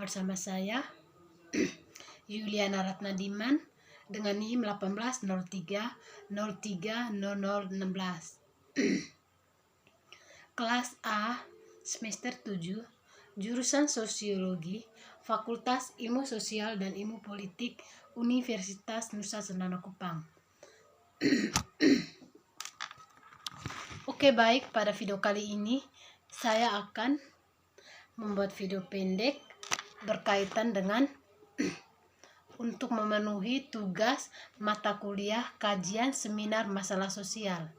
bersama saya Yuliana Ratnadiman dengan NIM 1803030016. Kelas A semester 7, jurusan Sosiologi, Fakultas Ilmu Sosial dan Ilmu Politik, Universitas Nusa Tenggara Kupang. Oke, baik, pada video kali ini saya akan membuat video pendek berkaitan dengan untuk memenuhi tugas mata kuliah kajian seminar masalah sosial.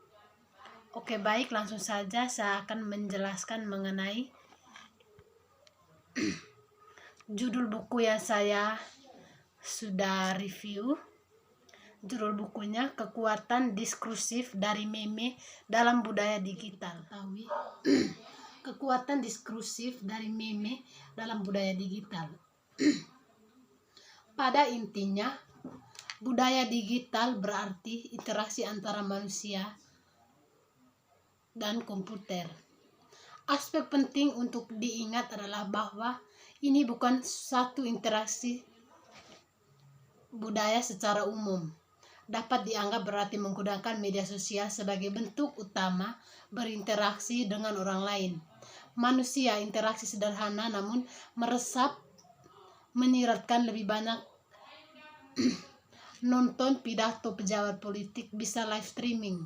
Oke, baik, langsung saja saya akan menjelaskan mengenai judul buku yang saya sudah review. Judul bukunya Kekuatan Diskursif dari Meme dalam Budaya Digital. Kekuatan diskursif dari meme dalam budaya digital. Pada intinya, budaya digital berarti interaksi antara manusia dan komputer. Aspek penting untuk diingat adalah bahwa ini bukan satu interaksi budaya secara umum. Dapat dianggap berarti menggunakan media sosial sebagai bentuk utama berinteraksi dengan orang lain. Manusia interaksi sederhana namun meresap, menyiratkan lebih banyak. Nonton pidato pejabat politik, bisa live streaming.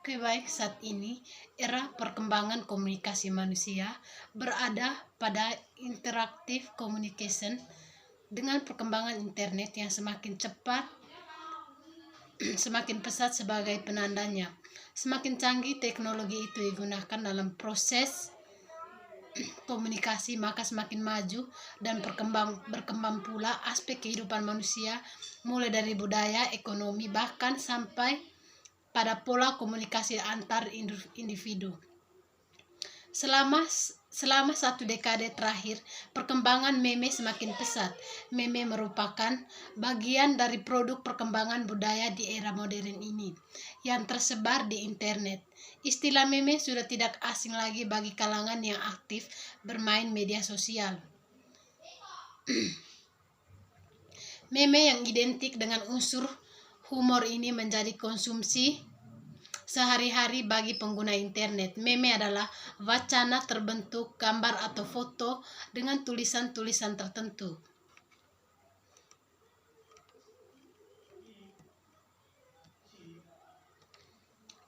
Oke, baik, saat ini era perkembangan komunikasi manusia berada pada interactive communication. Dengan perkembangan internet yang semakin cepat, semakin pesat sebagai penandanya. Semakin canggih teknologi itu digunakan dalam proses komunikasi, maka semakin maju dan berkembang pula aspek kehidupan manusia, mulai dari budaya, ekonomi, bahkan sampai pada pola komunikasi antar individu. Selama satu dekade terakhir, perkembangan meme semakin pesat. Meme merupakan bagian dari produk perkembangan budaya di era modern ini yang tersebar di internet. Istilah meme sudah tidak asing lagi bagi kalangan yang aktif bermain media sosial. Meme yang identik dengan unsur humor ini menjadi konsumsi sehari-hari bagi pengguna internet. Meme adalah wacana terbentuk gambar atau foto dengan tulisan-tulisan tertentu.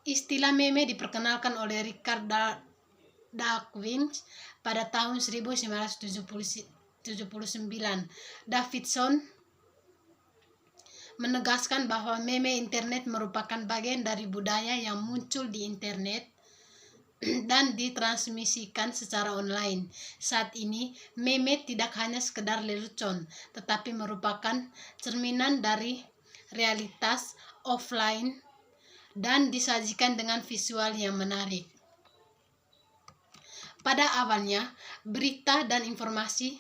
Istilah meme diperkenalkan oleh Richard Dawkins pada tahun 1979. Davidson menegaskan bahwa meme internet merupakan bagian dari budaya yang muncul di internet dan ditransmisikan secara online. Saat ini, meme tidak hanya sekedar lelucon, tetapi merupakan cerminan dari realitas offline dan disajikan dengan visual yang menarik. Pada awalnya, berita dan informasi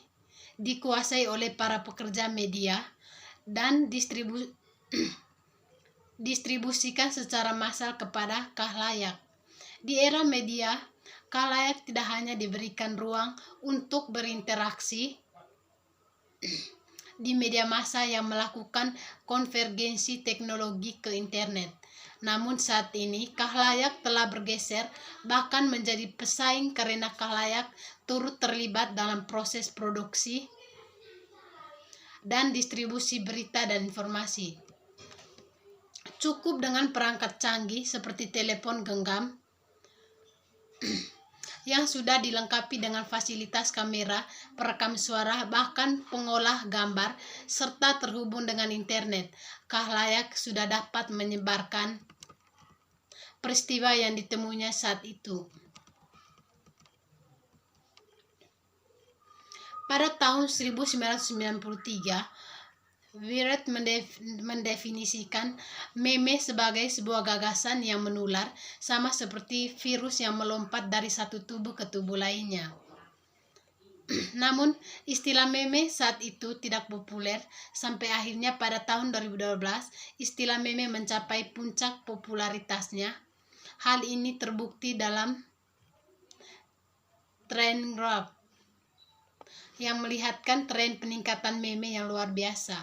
dikuasai oleh para pekerja media dan distribusikan secara massal kepada khalayak. Di era media, khalayak tidak hanya diberikan ruang untuk berinteraksi di media massa yang melakukan konvergensi teknologi ke internet. Namun saat ini, khalayak telah bergeser bahkan menjadi pesaing karena khalayak turut terlibat dalam proses produksi dan distribusi berita dan informasi. Cukup dengan perangkat canggih seperti telepon genggam yang sudah dilengkapi dengan fasilitas kamera, perekam suara, bahkan pengolah gambar, serta terhubung dengan internet. Khalayak sudah dapat menyebarkan peristiwa yang ditemuinya saat itu. Pada tahun 1993, Wired mendefinisikan meme sebagai sebuah gagasan yang menular, sama seperti virus yang melompat dari satu tubuh ke tubuh lainnya. Namun, istilah meme saat itu tidak populer, sampai akhirnya pada tahun 2012, istilah meme mencapai puncak popularitasnya. Hal ini terbukti dalam trend graph yang melihatkan tren peningkatan meme yang luar biasa.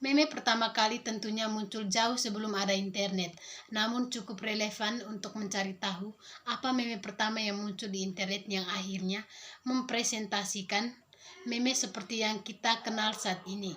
Meme pertama kali tentunya muncul jauh sebelum ada internet, namun cukup relevan untuk mencari tahu apa meme pertama yang muncul di internet yang akhirnya mempresentasikan meme seperti yang kita kenal saat ini.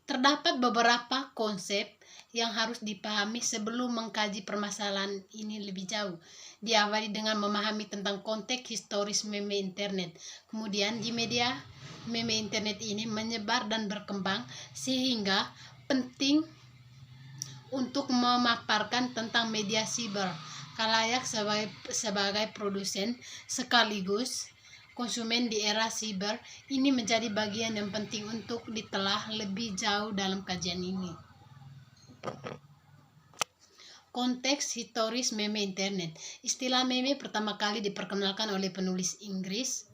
Terdapat beberapa konsep yang harus dipahami sebelum mengkaji permasalahan ini lebih jauh. Diawali dengan memahami tentang konteks historis meme internet. Kemudian di media meme internet ini menyebar dan berkembang sehingga penting untuk memaparkan tentang media siber kalayak sebagai produsen sekaligus konsumen di era siber. Ini menjadi bagian yang penting untuk ditelah lebih jauh dalam kajian ini. Konteks historis meme internet. Istilah meme pertama kali diperkenalkan oleh penulis Inggris,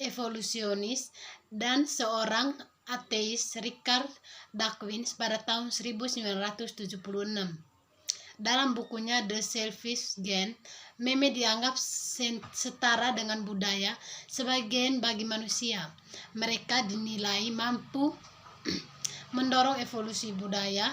evolusionis, dan seorang ateis Richard Dawkins pada tahun 1976. Dalam bukunya The Selfish Gene, meme dianggap setara dengan budaya sebagian bagi manusia. Mereka dinilai mampu mendorong evolusi budaya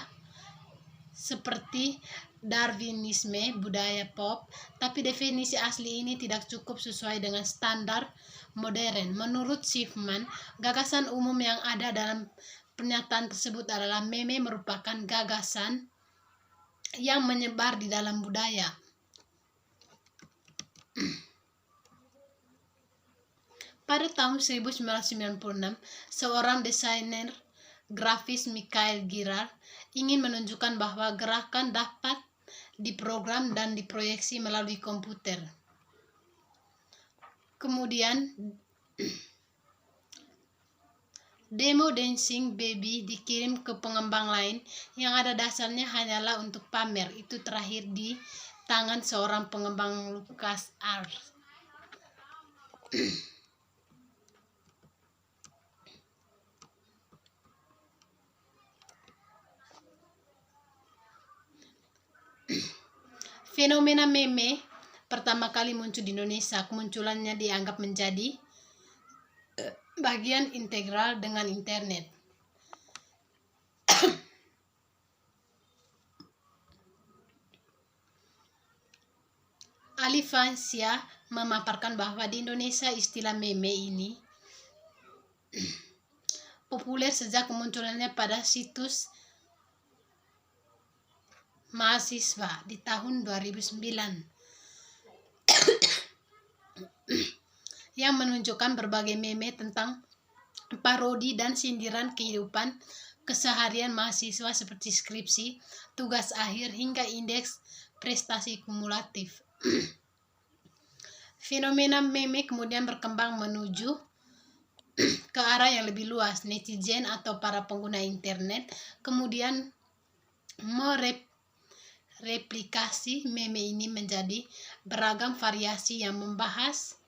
seperti Darwinisme, budaya pop, tapi definisi asli ini tidak cukup sesuai dengan standar modern. Menurut Schiffman, gagasan umum yang ada dalam pernyataan tersebut adalah meme merupakan gagasan yang menyebar di dalam budaya. Pada tahun 1996, seorang desainer grafis Michael Girard ingin menunjukkan bahwa gerakan dapat diprogram dan diproyeksi melalui komputer. Kemudian demo Dancing Baby dikirim ke pengembang lain yang ada dasarnya hanyalah untuk pamer. Itu terakhir di tangan seorang pengembang LucasArts. Fenomena meme pertama kali muncul di Indonesia. Kemunculannya dianggap menjadi bagian integral dengan internet. Ali Fansia memaparkan bahwa di Indonesia istilah meme ini populer sejak kemunculannya pada situs mahasiswa di tahun 2009 yang menunjukkan berbagai meme tentang parodi dan sindiran kehidupan keseharian mahasiswa seperti skripsi, tugas akhir, hingga indeks prestasi kumulatif. Fenomena meme kemudian berkembang menuju ke arah yang lebih luas. Netizen atau para pengguna internet kemudian replikasi meme ini menjadi beragam variasi yang membahas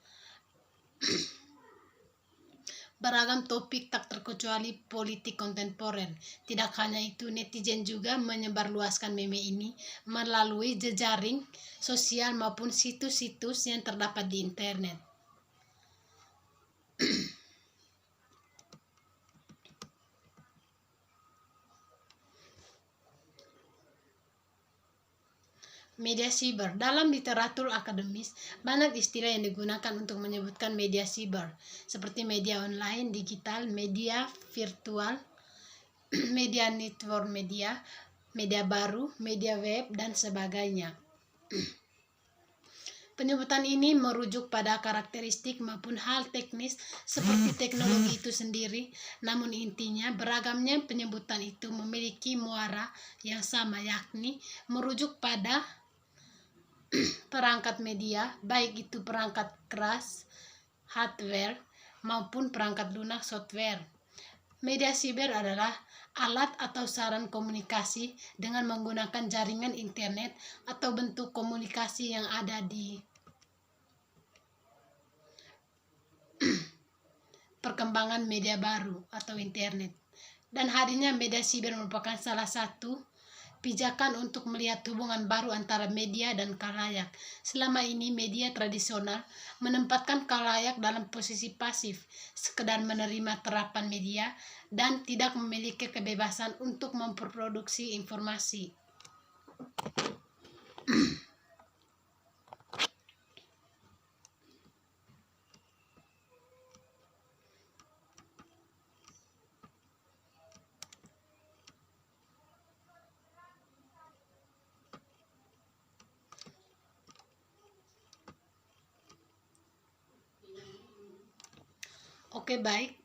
beragam topik tak terkecuali politik kontemporer. Tidak hanya itu, netizen juga menyebarluaskan meme ini melalui jejaring sosial maupun situs-situs yang terdapat di internet. Media siber. Dalam literatur akademis, banyak istilah yang digunakan untuk menyebutkan media siber, seperti media online, digital, media virtual, media network media, media baru, media web, dan sebagainya. Penyebutan ini merujuk pada karakteristik maupun hal teknis seperti teknologi itu sendiri, namun intinya beragamnya penyebutan itu memiliki muara yang sama, yakni merujuk pada perangkat media, baik itu perangkat keras, hardware, maupun perangkat lunak, software. Media siber adalah alat atau sarana komunikasi dengan menggunakan jaringan internet atau bentuk komunikasi yang ada di perkembangan media baru atau internet. Dan hadirnya media siber merupakan salah satu pijakan untuk melihat hubungan baru antara media dan khalayak. Selama ini media tradisional menempatkan khalayak dalam posisi pasif, sekedar menerima terapan media dan tidak memiliki kebebasan untuk memproduksi informasi. Oke, baik.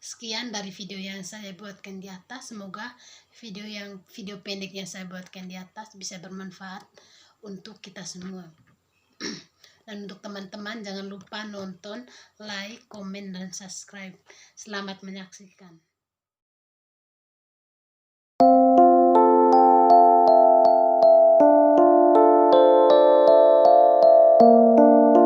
Sekian dari video yang saya buatkan di atas. Semoga video pendek yang saya buatkan di atas bisa bermanfaat untuk kita semua. Dan untuk teman-teman jangan lupa nonton, like, komen, dan subscribe. Selamat menyaksikan.